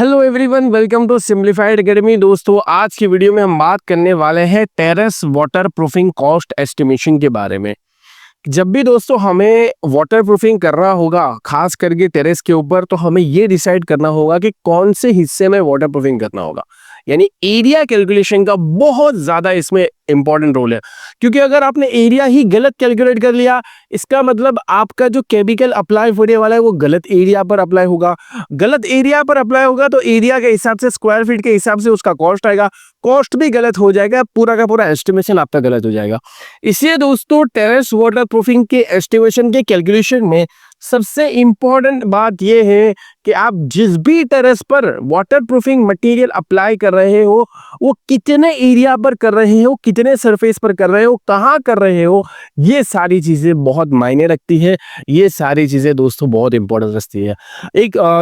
Hello everyone, welcome to simplified academy. दोस्तों, आज की वीडियो में हम बात करने वाले हैं terrace water proofing cost estimation के बारे में। जब भी दोस्तों हमें वाटर प्रूफिंग करना होगा, खास करके टेरेस के ऊपर, तो हमें ये डिसाइड करना होगा कि कौन से हिस्से में वाटर प्रूफिंग करना होगा। यानी एरिया कैलकुलेशन का बहुत ज्यादा इसमें इंपॉर्टेंट रोल है, क्योंकि अगर आपने एरिया ही गलत कैलकुलेट कर लिया, इसका मतलब आपका जो केमिकल अप्लाई होने वाला है वो गलत एरिया पर अप्लाई होगा। गलत एरिया पर अप्लाई होगा तो एरिया के हिसाब से, स्क्वायर फीट के हिसाब से उसका कॉस्ट आएगा, कॉस्ट भी गलत हो जाएगा, पूरा का पूरा एस्टिमेशन आपका गलत हो जाएगा। इसलिए दोस्तों, टेरेस वाटर प्रूफिंग के एस्टिमेशन के कैलकुलेशन में सबसे इंपॉर्टेंट बात यह है कि आप जिस भी टेरेस पर वाटर प्रूफिंग मटेरियल अप्लाई कर रहे हो, वो कितने एरिया पर कर रहे हो, कितने सरफेस पर कर रहे हो, कहाँ कर रहे हो, ये सारी चीजें बहुत मायने रखती है। ये सारी चीजें दोस्तों बहुत इंपॉर्टेंट रखती है।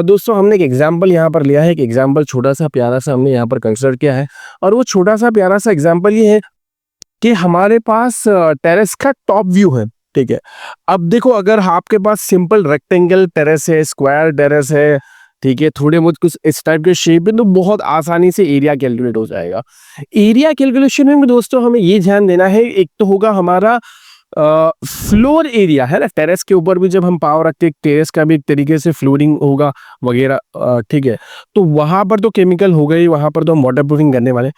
दोस्तों, हमने एक एग्जाम्पल यहाँ पर लिया है, एक एग्जाम्पल छोटा सा प्यारा सा हमने यहाँ पर कंसिडर किया है, और वो छोटा सा प्यारा सा एग्जाम्पल ये है कि हमारे पास टेरेस का टॉप व्यू है। ठीक है, अब देखो, अगर आपके पास सिंपल रेक्टेंगल टेरेस है, स्क्वायर टेरेस है, ठीक है, थोड़े बहुत कुछ इस टाइप के शेप है, तो बहुत आसानी से एरिया कैलकुलेट हो जाएगा। एरिया कैलकुलेशन में दोस्तों हमें ये ध्यान देना है, एक तो होगा हमारा फ्लोर एरिया, है ना। टेरेस के ऊपर भी जब हम पावर रखते हैं, टेरेस का भी एक तरीके से फ्लोरिंग होगा वगैरह, ठीक है, तो वहां पर तो केमिकल हो गई, वहां पर तो हम वाटर प्रूफिंग करने वाले।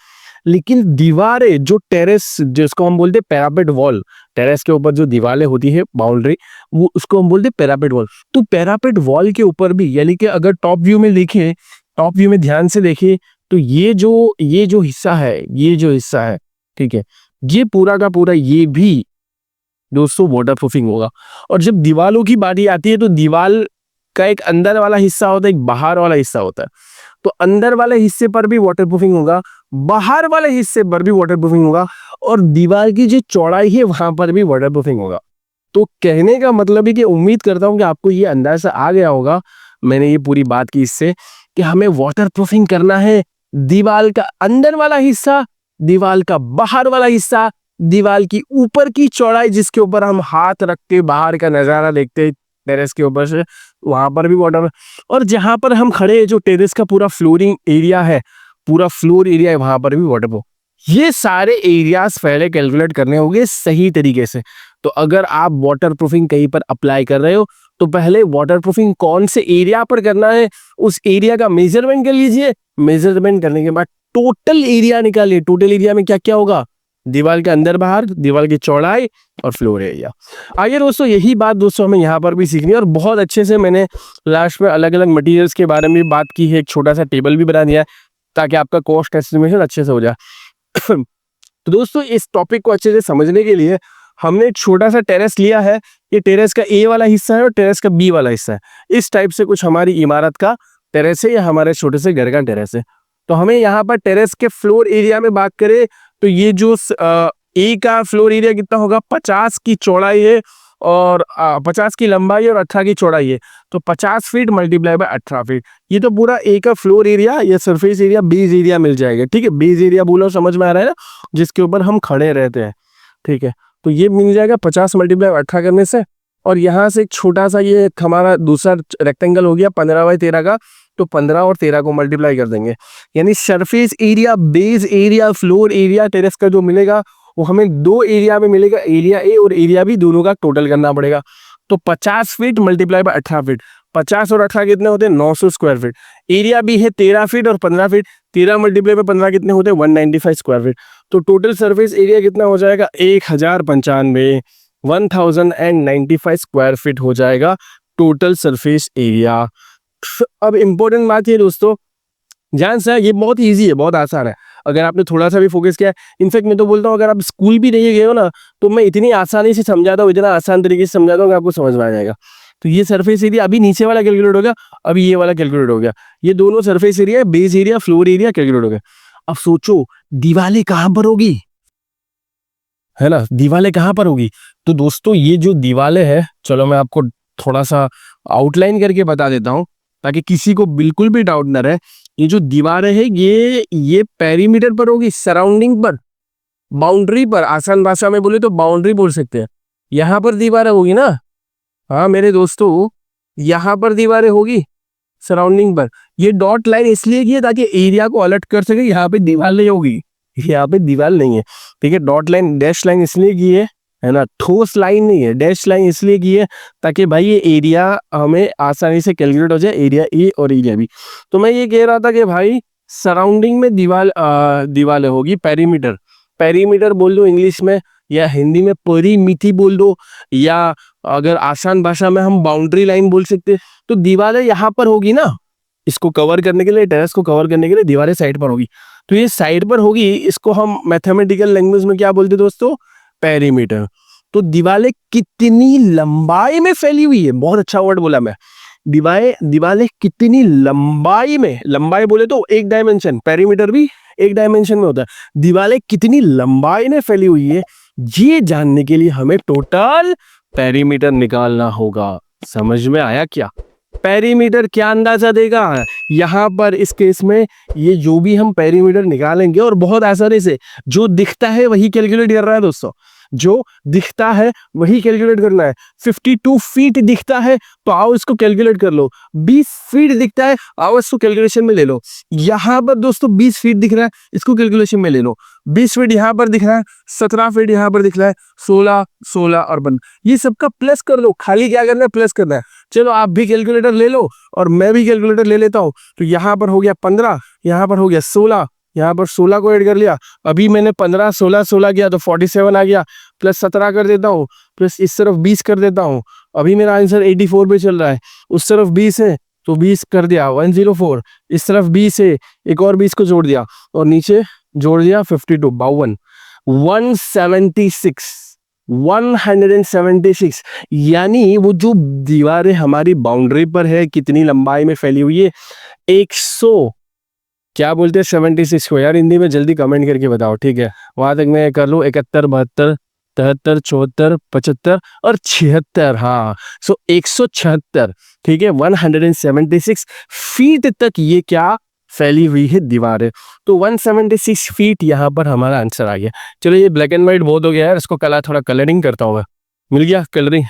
लेकिन दीवारें, जो टेरेस, जिसको हम बोलते हैं पैरापेट वॉल, टेरेस के ऊपर जो दीवारें होती है, बाउंड्री, वो उसको हम बोलते हैं पैरापेट वॉल। तो पैरापेट वॉल के ऊपर भी, यानी कि अगर टॉप व्यू में देखें, टॉप व्यू में ध्यान से देखें, तो ये जो हिस्सा है, ये जो हिस्सा है, ठीक है, ये पूरा का पूरा ये भी दोस्तों वाटर प्रूफिंग होगा। और जब दीवालों की बारी आती है, तो दीवार का एक अंदर वाला हिस्सा होता है, एक बाहर वाला हिस्सा होता है। तो अंदर वाले हिस्से पर भी वाटर प्रूफिंग होगा, बाहर वाले हिस्से पर भी वाटर प्रूफिंग होगा, और दीवार की जो चौड़ाई है वहां पर भी वाटर प्रूफिंग होगा। तो कहने का मतलब है कि उम्मीद करता हूं कि आपको ये अंदाजा आ गया होगा, मैंने ये पूरी बात की इससे, कि हमें वाटर प्रूफिंग करना है दीवार का अंदर वाला हिस्सा, दीवार का बाहर वाला हिस्सा, दीवार की ऊपर की चौड़ाई जिसके ऊपर हम हाथ रख के बाहर का नजारा देखते हैं टेरेस के ऊपर से, वहां पर भी वाटर, और जहां पर हम खड़े हैं, जो टेरेस का पूरा फ्लोरिंग एरिया है, पूरा फ्लोर एरिया है, वहां पर भी वाटर। ये सारे एरियाज पहले कैलकुलेट करने होंगे सही तरीके से। तो अगर आप वाटर प्रूफिंग कहीं पर अप्लाई कर रहे हो, तो पहले वाटर प्रूफिंग कौन से एरिया पर करना है, उस एरिया का मेजरमेंट कर लीजिए। मेजरमेंट करने के बाद टोटल एरिया निकालिए। टोटल एरिया में क्या क्या होगा, दीवार के अंदर बाहर, दीवार की चौड़ाई और फ्लोर एरिया। आइए दोस्तों, यही बात दोस्तों हमें यहाँ पर भी सीखनी है, और बहुत अच्छे से मैंने लास्ट में अलग अलग मटेरियल्स के बारे में बात की है, एक छोटा सा टेबल भी बना दिया है ताकि आपका कॉस्ट एस्टिमेशन अच्छे से हो जाए। तो दोस्तों, इस टॉपिक को अच्छे से समझने के लिए हमने एक छोटा सा टेरेस लिया है। ये टेरेस का ए वाला हिस्सा है और टेरेस का बी वाला हिस्सा है। इस टाइप से कुछ हमारी इमारत का टेरेस है या हमारे छोटे से घर का टेरेस है। तो हमें यहाँ पर टेरेस के फ्लोर एरिया में बात करें, तो ये जो ए का फ्लोर एरिया कितना होगा, 50 की चौड़ाई है और 50 की लंबाई और 18 की चौड़ाई है। तो 50 फीट मल्टीप्लाई बाय 18 फीट, ये तो पूरा ए का फ्लोर एरिया या सरफेस एरिया, बेस एरिया मिल जाएगा। ठीक है, बेस एरिया बोलो, समझ में आ रहा है ना, जिसके ऊपर हम खड़े रहते हैं। ठीक है, तो ये मिल जाएगा 50 मल्टीप्लाई 18 करने से। और यहाँ से एक छोटा सा ये हमारा दूसरा रेक्टेंगल हो गया 15 बाई 13 का, तो 15 और 13 को मल्टीप्लाई कर देंगे, यानी surface area, base area, floor area terrace का जो मिलेगा वो हमें दो एरिया में मिलेगा, एरिया ए और एरिया बी, दोनों का टोटल करना पड़ेगा। तो 50 फीट मल्टीप्लाई बाय 18 फीट, 50 और 18 कितने होते हैं, 900 स्क्वायर फीट। एरिया बी है 13 फीट और 15 फीट, 13 मल्टीप्लाई बाय 15 कितने होते हैं, 195 स्क्वायर फीट। तो टोटल सरफेस एरिया कितना हो जाएगा, 1095 स्क्वायर फीट हो जाएगा टोटल सरफेस एरिया। अब इंपॉर्टेंट बात ये दोस्तों, ध्यान से, ये बहुत इजी है, बहुत आसान है, अगर आपने थोड़ा सा भी फोकस किया। इनफैक्ट मैं तो बोलता हूँ, अगर आप स्कूल भी नहीं गए हो ना, तो मैं इतनी आसानी से समझाता हूँ, इतना आसान तरीके से समझाता हूँ कि आपको समझ में आ जाएगा। तो ये सरफेस एरिया अभी नीचे वाला कैलकुलेट हो गया, अभी ये वाला कैलकुलेट हो गया, ये दोनों surface area, base area, floor area calculate हो गया। अब सोचो दीवारें कहाँ पर होगी, है ना, दीवारें कहाँ पर होगी। तो दोस्तों, ये जो दीवारें हैं, चलो मैं आपको थोड़ा सा आउटलाइन करके बता देता हूँ ताकि किसी को बिल्कुल भी डाउट ना रहे। ये जो दीवारें हैं, ये पेरीमीटर पर होगी, सराउंडिंग पर, बाउंड्री पर, आसान भाषा में बोले तो बाउंड्री बोल सकते हैं। यहाँ पर दीवारें होगी ना, हाँ मेरे दोस्तों, यहाँ पर दीवारें होगी, सराउंडिंग पर। ये डॉट लाइन इसलिए की है ताकि एरिया को अलर्ट कर सके, यहाँ पे दीवार नहीं होगी, यहाँ पे दीवार नहीं है, ठीक है। डॉट लाइन डैश लाइन इसलिए की है ना, ठोस लाइन नहीं है, डैश लाइन इसलिए की है ताकि भाई ये एरिया हमें आसानी से कैलकुलेट हो जाए, एरिया ए और एरिया बी। तो मैं ये कह रहा था कि भाई सराउंडिंग में दीवार होगी, पेरीमीटर, पेरीमीटर बोल दो इंग्लिश में, या हिंदी में परिमिति बोल दो, या अगर आसान भाषा में हम बाउंड्री लाइन बोल सकते हैं। तो दीवारें यहाँ पर होगी ना, इसको कवर करने के लिए, टेरेस को कवर करने के लिए दीवारें साइड पर होगी। तो ये साइड पर होगी, इसको हम मैथमेटिकल लैंग्वेज में क्या बोलते दोस्तों, पेरीमीटर। तो दीवारें कितनी लंबाई में फैली हुई है, बहुत अच्छा वर्ड बोला मैं, दीवारें कितनी लंबाई में, लंबाई बोले तो एक डायमेंशन, पेरीमीटर भी एक डायमेंशन में होता है, दीवारें कितनी लंबाई में फैली हुई है, ये जानने के लिए हमें टोटल पेरीमीटर निकालना होगा। समझ में आया क्या? पेरीमीटर क्या अंदाजा देगा यहाँ पर इस केस में, ये जो भी हम पेरीमीटर निकालेंगे, और बहुत आसानी से जो दिखता है वही कैलकुलेट कर रहा है दोस्तों, जो दिखता है वही कैलकुलेट करना है। 52 फीट दिखता है तो आओ इसको कैलकुलेट कर लो, 20 फीट दिखता है आओ इसको कैलकुलेशन में ले लो। यहाँ पर दोस्तों 20 फीट दिख रहा है, इसको कैलकुलेशन में ले लो। 20 फीट यहाँ पर दिख रहा है, 17 फीट यहाँ पर दिख रहा है, 16 16 और 15, ये सबका प्लस कर लो, खाली क्या करना है, प्लस करना है। चलो आप भी कैलकुलेटर ले लो और मैं भी कैलकुलेटर ले लेता हूँ। तो यहाँ पर हो गया 15, यहाँ पर हो गया 16, यहाँ पर 16 को ऐड कर लिया, अभी मैंने 15 16 16 किया तो 47 आ गया, प्लस 17 कर देता हूँ, प्लस इस तरफ 20 कर देता हूँ, अभी मेरा आंसर 84 पे चल रहा है। उस तरफ 20 है तो 20 कर दिया 104, इस तरफ 20 है, एक और 20 को जोड़ दिया और नीचे जोड़ दिया 52, 52, 176, यानी वो जो दीवारें हमारी बाउंड्री पर है कितनी लंबाई में फैली हुई है, 100 क्या बोलते हैं 76 को यार हिंदी में, जल्दी कमेंट करके बताओ, ठीक है। वहां तक मैं कर लूँ 71 72 73 74 75 और 76, हाँ सो 176, ठीक है। 176 फीट तक ये क्या फैली हुई है दीवारें। तो 176 फीट यहाँ पर हमारा आंसर आ गया। चलो ये ब्लैक एंड व्हाइट बहुत हो गया यार, इसको थोड़ा कलरिंग करता हूँ मैं, मिल गया कलरिंग,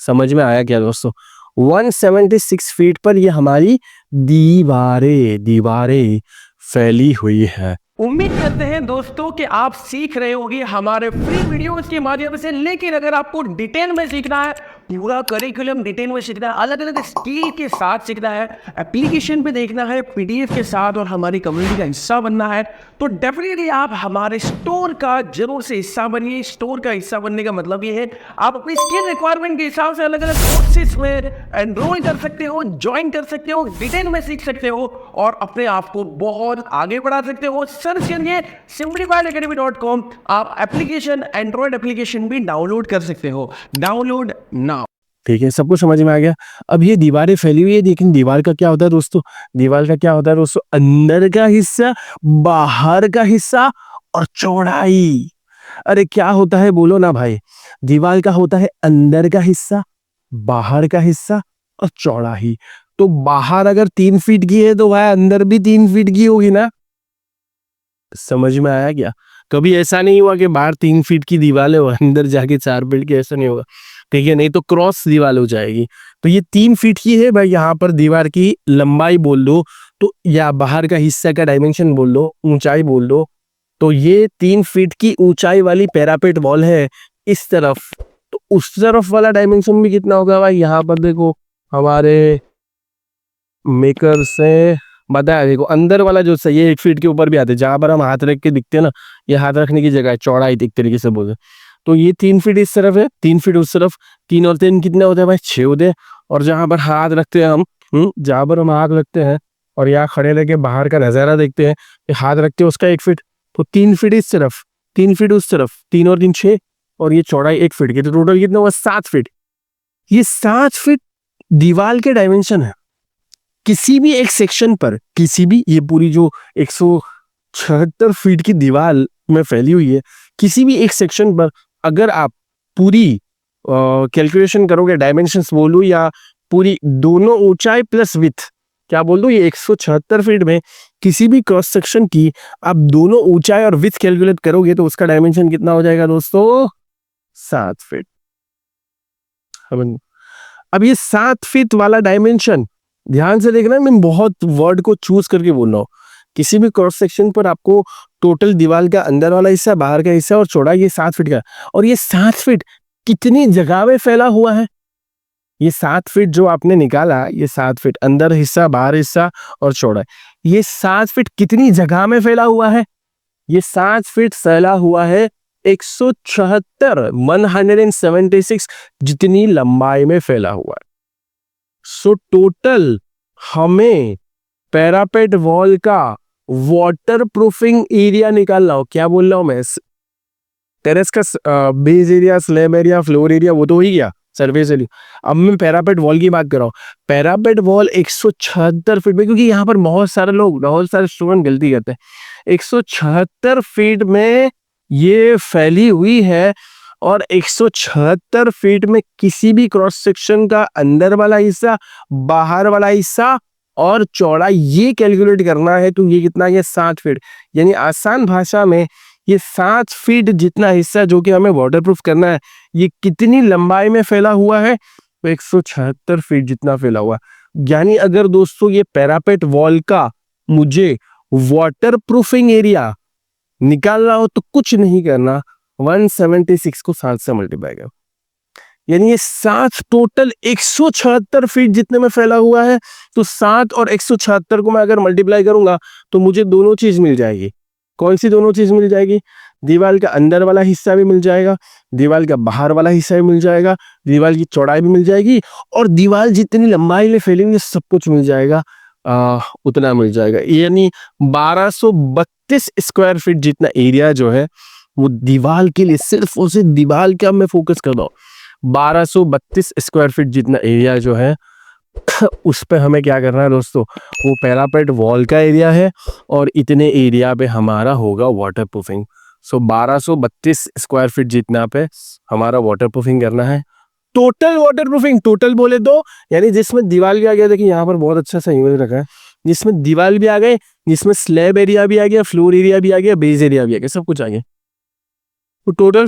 समझ में आया क्या दोस्तों? 176 फीट पर ये हमारी दीवारें फैली हुई है। उम्मीद करते हैं दोस्तों कि आप सीख रहे होंगे हमारे फ्री वीडियोस के माध्यम से। लेकिन अगर आपको डिटेल में सीखना है, पूरा करिकुलम डिटेल में सीखना है, अलग अलग स्किल के साथ सीखना है, एप्लीकेशन पे देखना है, पीडीएफ के साथ और हमारी कम्युनिटी का हिस्सा बनना है, तो डेफिनेटली आप हमारे स्टोर का जरूर से हिस्सा बनिए। स्टोर का हिस्सा बनने का मतलब ये है आप अपनी स्किल रिक्वायरमेंट के हिसाब से अलग अलग कोर्सेज में एनरोल कर सकते हो, ज्वाइन कर सकते हो, डिटेल में सीख सकते हो और अपने आप को बहुत आगे बढ़ा सकते हो। सर्च करिए simplifiedacademy.com, आप एप्लीकेशन, एंड्रॉइड एप्लीकेशन भी डाउनलोड कर सकते हो। Download now. ठीक है, सबको समझ में आ गया। अब ये दीवारें फैली हुई है, लेकिन दीवार का क्या होता है दोस्तों, दीवार का क्या होता है दोस्तों, अंदर का हिस्सा, बाहर का हिस्सा और चौड़ाई। अरे क्या होता है बोलो ना भाई, दीवार का होता है अंदर का हिस्सा, बाहर का हिस्सा और चौड़ाई। तो बाहर अगर 3 फीट की है तो भाई अंदर भी 3 फीट की होगी ना, समझ में आया क्या? कभी ऐसा नहीं हुआ कि बाहर 3 फीट की दीवार है और अंदर जाके 4 फीट की, ऐसा नहीं होगा, ठीक है, नहीं तो क्रॉस दीवार हो जाएगी। तो ये 3 फीट की है भाई, यहाँ पर दीवार की लंबाई बोल दो तो, या बाहर का हिस्सा का डायमेंशन बोल दो, ऊंचाई बोल दो, तो ये 3 फीट की ऊंचाई वाली पैरापेट वॉल है इस तरफ। तो उस तरफ वाला डायमेंशन भी कितना होगा भाई, यहाँ पर देखो हमारे मेकर से बताया, देखो अंदर वाला जो सही है 1 फीट के ऊपर भी आते हैं, जहां पर हम हाथ रख के दिखते हैं ना, ये हाथ रखने की जगह है, चौड़ाई एक तरीके से बोलते। तो ये 3 फीट इस तरफ है, 3 फीट उस तरफ, 3 और 3 कितने होते हैं भाई, 6 होते हैं। और जहां पर हाथ रखते हैं हम, जहां पर हम हाथ रखते हैं और यहाँ खड़े रह के बाहर का नजारा देखते हैं, हाथ रखते हैं उसका 1 फीट, तो 3 फीट इस तरफ, 3 फीट उस तरफ, 3 और 3 6, और ये चौड़ाई 1 फीट की, तो टोटल कितना हुआ 7 फीट। ये 7 फीट दीवार के डायमेंशन है। किसी भी एक सेक्शन पर, किसी भी, ये पूरी जो 176 फीट की दीवार में फैली हुई है, किसी भी एक सेक्शन पर अगर आप पूरी कैलकुलेशन करोगे, डायमेंशंस बोलूं या पूरी दोनों ऊंचाई प्लस विड्थ, क्या बोल दूं, ये 176 फीट में किसी भी क्रॉस सेक्शन की आप दोनों ऊंचाई और विड्थ कैलकुलेट करोगे तो उसका डायमेंशन कितना हो जाएगा दोस्तों, 7 फीट। अब ये 7 फीट वाला डायमेंशन ध्यान से देखना, मैं बहुत वर्ड को चूज करके बोल रहा हूँ। किसी भी क्रॉस सेक्शन पर आपको टोटल दीवार का अंदर वाला हिस्सा, बाहर का हिस्सा और चौड़ाई ये 7 फीट का, और ये 7 फीट कितनी जगह में फैला हुआ है। ये 7 फीट जो आपने निकाला, ये 7 फीट अंदर हिस्सा, बाहर हिस्सा और चौड़ाई, ये 7 फीट कितनी जगह में फैला हुआ है। ये 7 फीट फैला हुआ है 176 जितनी लंबाई में फैला हुआ है। सो टोटल हमें पैरापेट वॉल का वाटर प्रूफिंग एरिया निकालना हो। क्या बोल रहा हूं मैं, टेरेस का base area, slab area, floor area वो तो हो ही गया, सरफेस एरिया। अब मैं पैरापेट वॉल की बात कर रहा हूँ। पैरापेट वॉल 176 फीट में, क्योंकि यहाँ पर बहुत सारे लोग, बहुत सारे स्टूडेंट गलती करते हैं, 176 फीट में ये फैली हुई है। और 176 फीट में किसी भी क्रॉस सेक्शन का अंदर वाला हिस्सा, बाहर वाला हिस्सा और चौड़ाई ये कैलकुलेट करना है, तो ये कितना, ये 7 फीट। यानी आसान भाषा में ये 7 फीट जितना हिस्सा जो कि हमें वाटरप्रूफ करना है, ये कितनी लंबाई में फैला हुआ है, तो 176 फीट जितना फैला हुआ है। यानी अगर दोस्तों ये पैरापेट वॉल का मुझे वाटरप्रूफिंग एरिया निकालना हो तो कुछ नहीं करना, 176 को 7 से मल्टीप्लाई करो। यानी ये 7 टोटल 176 फीट जितने में फैला हुआ है, तो 7 और 176 को मैं अगर मल्टीप्लाई करूंगा तो मुझे दोनों चीज मिल जाएगी। कौन सी दोनों चीज मिल जाएगी, दीवार का अंदर वाला हिस्सा भी मिल जाएगा, दीवार का बाहर वाला हिस्सा भी मिल जाएगा, दीवार की चौड़ाई भी मिल जाएगी, और दीवार जितनी लंबाई में फैली हुई सब कुछ मिल जाएगा, उतना मिल जाएगा। यानी 1232 स्क्वायर फीट जितना एरिया जो है वो दीवार के लिए, सिर्फ और सिर्फ दीवार का मैं फोकस कर रहा हूँ, 1232 स्क्वायर फीट जितना एरिया जो है उस पे हमें क्या करना है दोस्तों, वो पैरापेट वॉल का एरिया है और इतने एरिया पे हमारा होगा वाटरप्रूफिंग। सो 1232 स्क्वायर फीट जितना पे हमारा वाटरप्रूफिंग करना है। टोटल वाटरप्रूफिंग, टोटल बोले तो यानी जिसमें दीवार भी आ गया, देखिए यहाँ पर बहुत अच्छा सा इमेज रखा है, जिसमें दीवार भी आ गए, जिसमें स्लैब एरिया भी आ गया, फ्लोर एरिया भी आ गया, बेस एरिया भी आ गया, सब कुछ आ गया। तो टोटल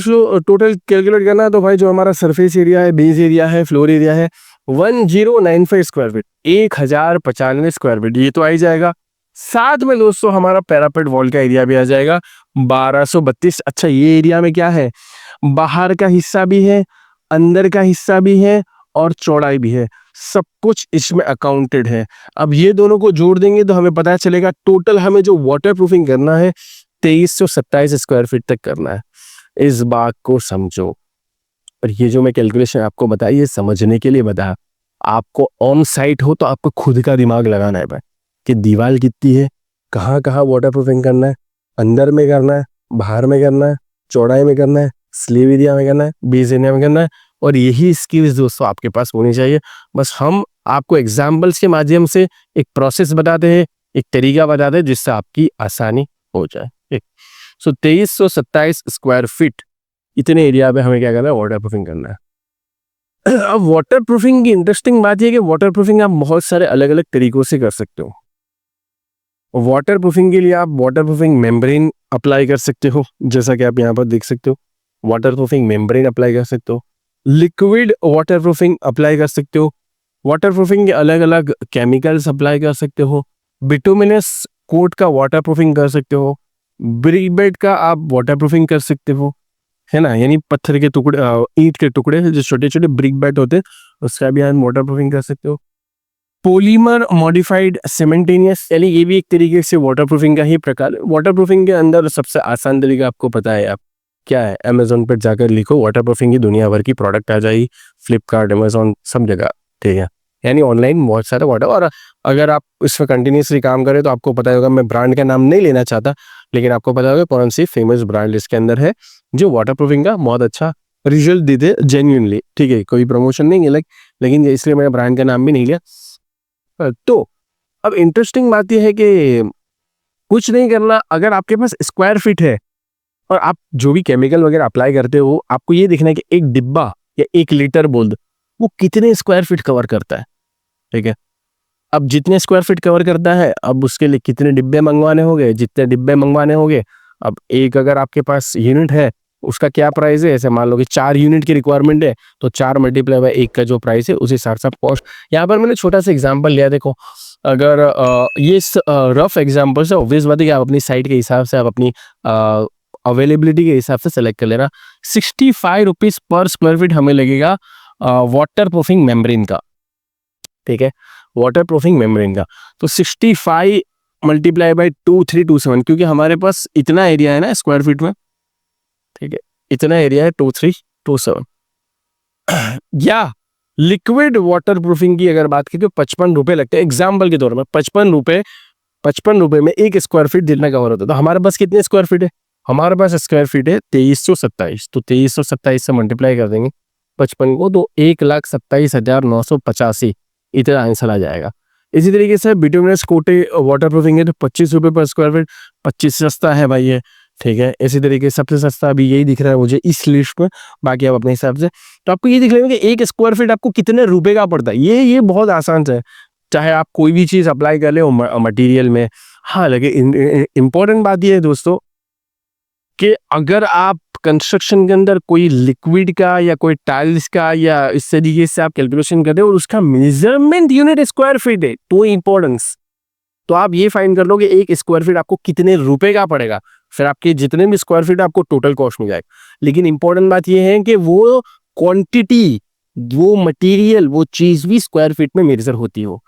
कैलकुलेट करना है तो भाई जो हमारा सरफेस एरिया है, बेस एरिया है, फ्लोर एरिया है, 1095 स्क्वायर फीट, 1095 स्क्वायर फीट, ये तो आ ही जाएगा। साथ में दोस्तों हमारा पैरापेट वॉल का एरिया भी आ जाएगा 1232। अच्छा, ये एरिया में क्या है, बाहर का हिस्सा भी है, अंदर का हिस्सा भी है और चौड़ाई भी है, सब कुछ इसमें अकाउंटेड है। अब ये दोनों को जोड़ देंगे तो हमें पता चलेगा टोटल हमें जो वाटर प्रूफिंग करना है 2327 स्क्वायर फीट तक करना है। इस बात को समझो, और ये जो मैं कैलकुलेशन आपको बताई ये समझने के लिए बताया। आपको ऑन साइट हो तो आपको खुद का दिमाग लगाना है भाई कि दीवार कितनी है, कहाँ कहाँ वाटर प्रूफिंग करना है, अंदर में करना है, बाहर में करना है, चौड़ाई में करना है, स्लीव एरिया में करना है, बेस एरिया में करना है। और यही स्किल्स दोस्तों आपके पास होनी चाहिए। बस हम आपको एग्जाम्पल्स के माध्यम से एक प्रोसेस बताते हैं, एक तरीका बताते हैं जिससे आपकी आसानी हो जाए। सो 2327 स्क्वायर फीट इतने एरिया पे हमें क्या करना है, वाटर प्रूफिंग करना है। अब वाटर प्रूफिंग की इंटरेस्टिंग बात यह कि वाटर प्रूफिंग आप बहुत सारे अलग अलग तरीकों से कर सकते हो। वाटर प्रूफिंग के लिए आप वाटर प्रूफिंग मेम्ब्रेन अप्लाई कर सकते हो, जैसा कि आप यहाँ पर देख सकते हो, वाटर प्रूफिंग मेम्ब्रेन अप्लाई कर सकते हो, लिक्विड वाटर प्रूफिंग अप्लाई कर सकते हो, वाटर प्रूफिंग के अलग अलग केमिकल्स अप्लाई कर सकते हो, बिटुमिनस कोट का वाटर प्रूफिंग कर सकते हो, ब्रिक बेड का आप वाटर प्रूफिंग कर सकते हो, है ना, यानी पत्थर के टुकड़े, ईंट के टुकड़े जो छोटे छोटे ब्रिक बेड होते हैं उसका भी आप वाटर प्रूफिंग कर सकते हो। पॉलीमर मॉडिफाइड सीमेंटेनियस, यानी ये भी एक तरीके से वाटर प्रूफिंग का ही प्रकार है। वाटर प्रूफिंग के अंदर सबसे आसान तरीका आपको पता है, आप क्या है, अमेजोन पर जाकर लिखो वाटर प्रूफिंग की दुनिया भर की प्रोडक्ट आ जाएगी, फ्लिपकार्ट, अमेजोन, सब जगह, ठीक है। यानी ऑनलाइन बहुत सारे वाटर, और अगर आप इस पर कंटिन्यूसली काम करें तो आपको पता होगा, मैं ब्रांड का नाम नहीं लेना चाहता लेकिन आपको पता होगा कौन सी फेमस ब्रांड इसके अंदर है जो वाटर प्रूफिंग का बहुत अच्छा रिजल्ट देते जेन्युइनली, ठीक है। कोई प्रमोशन नहीं है लेकिन इसलिए मैंने ब्रांड का नाम भी नहीं लिया। तो अब इंटरेस्टिंग बात यह है कि कुछ नहीं करना, अगर आपके पास स्क्वायर फीट है और आप जो भी केमिकल वगैरह अप्लाई करते हो, आपको ये देखना है कि एक डिब्बा या 1 लीटर बोल दो वो कितने स्क्वायर फीट कवर करता है, ठीक है। अब जितने स्क्वायर फीट कवर करता है, अब उसके लिए कितने डिब्बे मंगवाने होंगे, जितने डिब्बे मंगवाने होंगे, अब एक अगर आपके पास यूनिट है उसका क्या प्राइस है, ऐसे मान लो कि 4 यूनिट की रिक्वायरमेंट है तो 4 मल्टीप्लाई बाय 1 का जो प्राइस है उस हिसाब से आप कॉस्ट। यहाँ पर मैंने छोटा सा एग्जांपल लिया, देखो अगर ये रफ एग्जांपल से ऑब्वियस बात है कि आप अपनी साइट के हिसाब से, आप अपनी अवेलेबिलिटी के हिसाब से सेलेक्ट कर लेना। 65 रुपीज़ पर स्क्वायर फीट हमें लगेगा वाटर प्रूफिंग मेम्ब्रेन का, ठीक है, वाटर प्रूफिंग मेम्ब्रेन का। तो 65 मल्टीप्लाई बाय 2327, क्योंकि हमारे पास इतना एरिया है ना स्क्वायर फीट में, ठीक है, इतना एरिया है 2327। या लिक्विड वाटर प्रूफिंग की अगर बात करें तो 55 रुपए लगते हैं एग्जाम्पल के तौर में। 55 रुपए में 1 स्क्वायर फीट जितना कवर होता है। तो हमारे पास कितने स्क्वायर फीट है, हमारे पास स्क्वायर फीट है 2327। तो 2327 से मल्टीप्लाई कर देंगे 55 को तो 1,27,985 इतना आंसर आ जाएगा। इसी तरीके से बिटुमिनस कोटे वाटर प्रूफिंग है तो 25 रुपए पर स्क्वायर फीट, 25 सस्ता है भाई ये, ठीक है। इसी तरीके से सबसे सस्ता अभी यही दिख रहा है मुझे इस लिस्ट में, बाकी आप अपने हिसाब से। तो आपको ये दिख रहा है कि 1 स्क्वायर फीट आपको कितने रुपए का पड़ता है। ये बहुत आसान है, चाहे आप कोई भी चीज़ अप्लाई कर ले मटेरियल में। हाँ, लेकिन इम्पोर्टेंट बात ये है दोस्तों कि अगर आप कंस्ट्रक्शन के अंदर कोई लिक्विड का या कोई टाइल्स का या इस तरीके से आप कैलकुलेशन कर रहे हो और उसका मेजरमेंट यूनिट स्क्वायर फीट है तो इंपॉर्टेंस, तो आप ये फाइंड कर लो कि 1 स्क्वायर फीट आपको कितने रुपए का पड़ेगा, फिर आपके जितने भी स्क्वायर फीट आपको टोटल कॉस्ट मिल जाएगा। लेकिन इंपॉर्टेंट बात ये है कि वो क्वांटिटी, वो मटेरियल, वो चीज भी स्क्वायर फीट में मेजर होती हो।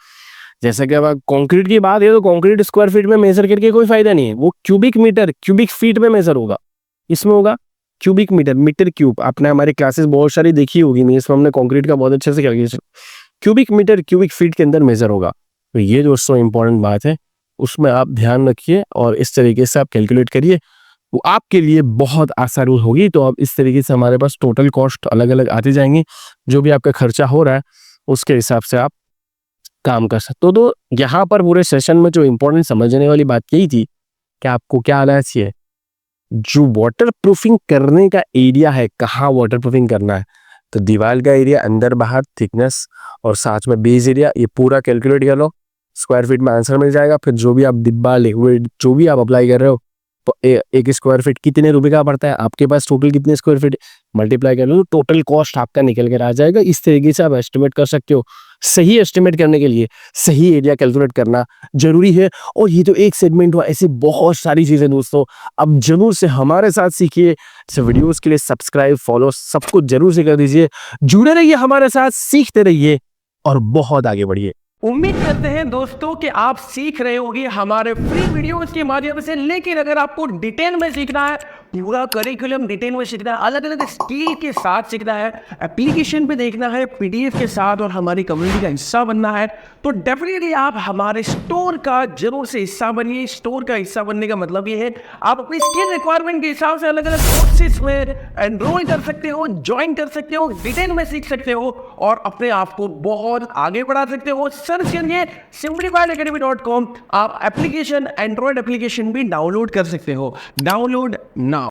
जैसा कि अब कंक्रीट की बात है तो कंक्रीट स्क्वायर फीट में मेजर करके कोई फायदा नहीं है, वो क्यूबिक मीटर, क्यूबिक फीट में मेजर होगा। इसमें होगा क्यूबिक मीटर, मीटर क्यूब। आपने हमारी क्लासेस बहुत सारी देखी होगी, इसमें हमने कंक्रीट का बहुत अच्छे से calculation, cubic metre, cubic feet के अंदर मेजर होगा। तो ये दोस्तों इंपॉर्टेंट बात है, उसमें आप ध्यान रखिए और इस तरीके से आप कैलकुलेट करिए, वो आपके लिए बहुत आसान होगी। तो अब इस तरीके से हमारे पास टोटल कॉस्ट अलग अलग आती जाएंगी, जो भी आपका खर्चा हो रहा है उसके हिसाब से आप काम कर सकते हो। तो यहाँ पर पूरे सेशन में जो इंपॉर्टेंट समझने वाली बात यही थी कि आपको क्या आना चाहिए, जो वाटर प्रूफिंग करने का एरिया है, कहाँ वाटर प्रूफिंग करना है, तो दीवार का एरिया, अंदर बाहर, थिकनेस और साथ में बेस एरिया, ये पूरा कैलकुलेट कर लो, स्क्वायर फीट में आंसर मिल जाएगा। फिर जो भी आप डिब्बा, लिक्विड जो भी आप अप्लाई कर रहे हो तो 1 स्क्वायर फीट कितने रुपए का पड़ता है, आपके पास टोटल कितने स्क्वायर फीट मल्टीप्लाई कर लो, टोटल कॉस्ट आपका निकल कर आ जाएगा। इस तरीके से आप एस्टिमेट कर सकते हो। सही एस्टिमेट करने के लिए सही एरिया कैलकुलेट करना जरूरी है। और ये तो एक सेगमेंट हुआ, ऐसी बहुत सारी चीजें दोस्तों, अब जरूर से हमारे साथ सीखिए। इस वीडियोस के लिए सब्सक्राइब, फॉलो सब कुछ जरूर से कर दीजिए। जुड़े रहिए हमारे साथ, सीखते रहिए और बहुत आगे बढ़िए। उम्मीद करते हैं दोस्तों कि आप सीख रहे होंगे हमारे फ्री वीडियोस के माध्यम से। लेकिन अगर आपको डिटेल में सीखना है, पूरा करिकुलम डिटेल में सीखना है, अलग अलग स्किल के साथ सीखना है, एप्लीकेशन पे देखना है, पीडीएफ के साथ और हमारी कम्युनिटी का हिस्सा बनना है, तो डेफिनेटली आप हमारे स्टोर का जरूर से हिस्सा बनिए। स्टोर का हिस्सा बनने का मतलब ये है आप अपनी स्किल रिक्वायरमेंट के हिसाब से अलग अलग कोर्सेज में एनरोल कर सकते हो, ज्वाइन कर सकते हो, डिटेल में सीख सकते हो और अपने आप को बहुत आगे बढ़ा सकते हो। सर्च करिए simplifiedacademy.com। आप एप्लीकेशन, एंड्रॉइड एप्लीकेशन भी डाउनलोड कर सकते हो। Download now.